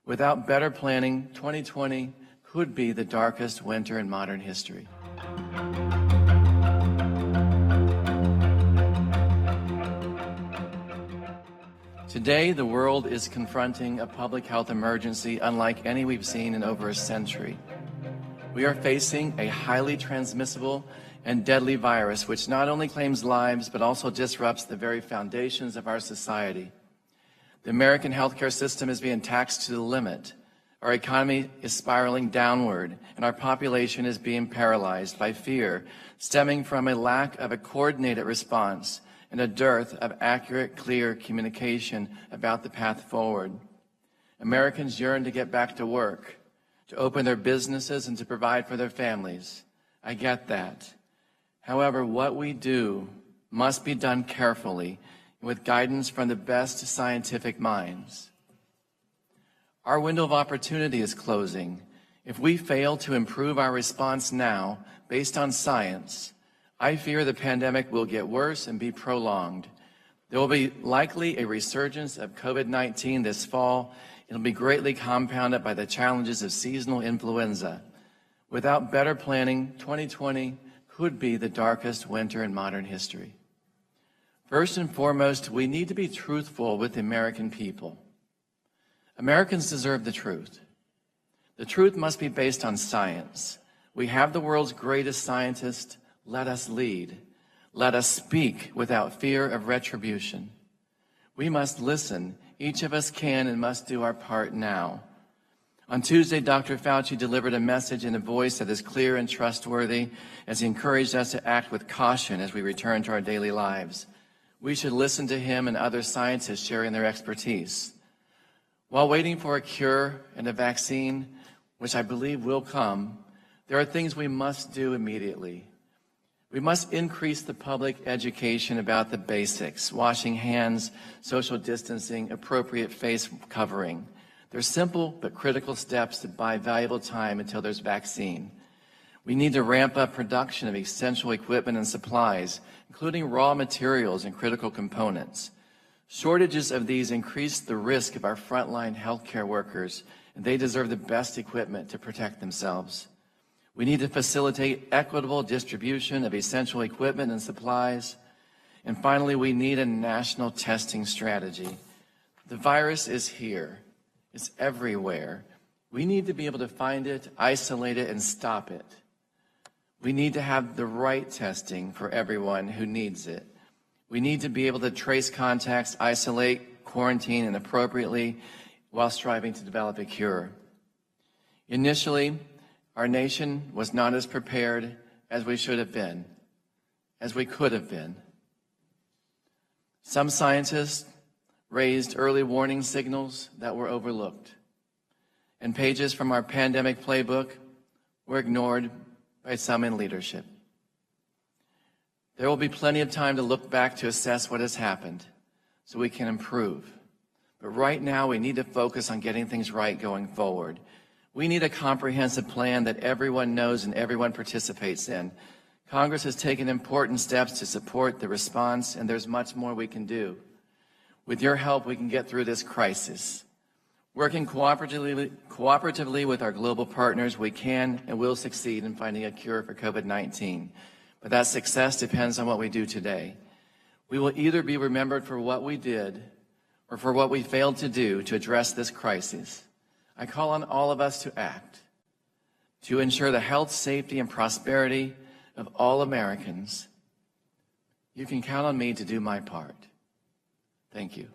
Without better planning, 2020 could be the darkest winter in modern history. Today, the world is confronting a public health emergency unlike any we've seen in over a century. We are facing a highly transmissible and deadly virus which not only claims lives but also disrupts the very foundations of our society. The American healthcare system is being taxed to the limit. Our economy is spiraling downward, and our population is being paralyzed by fear stemming from a lack of a coordinated response and a dearth of accurate, clear communication about the path forward. Americans yearn to get back to work, to open their businesses and to provide for their families. I get that. However, what we do must be done carefully with guidance from the best scientific minds. Our window of opportunity is closing. If we fail to improve our response now, based on science, I fear the pandemic will get worse and be prolonged. There will be likely a resurgence of COVID-19 this fall. It'll be greatly compounded by the challenges of seasonal influenza. Without better planning, 2020 could be the darkest winter in modern history. First and foremost, we need to be truthful with the American people. Americans deserve the truth. The truth must be based on science. We have the world's greatest scientists. Let us lead. Let us speak without fear of retribution. We must listen. Each of us can and must do our part now. On Tuesday, Dr. Fauci delivered a message in a voice that is clear and trustworthy as he encouraged us to act with caution as we return to our daily lives. We should listen to him and other scientists sharing their expertise. While waiting for a cure and a vaccine, which I believe will come, there are things we must do immediately. We must increase the public education about the basics: washing hands, social distancing, appropriate face covering. They're simple but critical steps to buy valuable time until there's vaccine. We need to ramp up production of essential equipment and supplies, including raw materials and critical components. Shortages of these increase the risk of our frontline healthcare workers, and they deserve the best equipment to protect themselves. We need to facilitate equitable distribution of essential equipment and supplies. And finally, we need a national testing strategy. The virus is here. It's everywhere. We need to be able to find it, isolate it, and stop it. We need to have the right testing for everyone who needs it. We need to be able to trace contacts, isolate, quarantine, and appropriately while striving to develop a cure. Initially, our nation was not as prepared as we should have been, as we could have been. Some scientists raised early warning signals that were overlooked, and pages from our pandemic playbook were ignored by some in leadership. There will be plenty of time to look back to assess what has happened so we can improve. But right now, we need to focus on getting things right going forward. We need a comprehensive plan that everyone knows and everyone participates in. Congress has taken important steps to support the response, and there's much more we can do. With your help, we can get through this crisis. Working cooperatively with our global partners, we can and will succeed in finding a cure for COVID-19. But that success depends on what we do today. We will either be remembered for what we did or for what we failed to do to address this crisis. I call on all of us to act, to ensure the health, safety, and prosperity of all Americans. You can count on me to do my part. Thank you.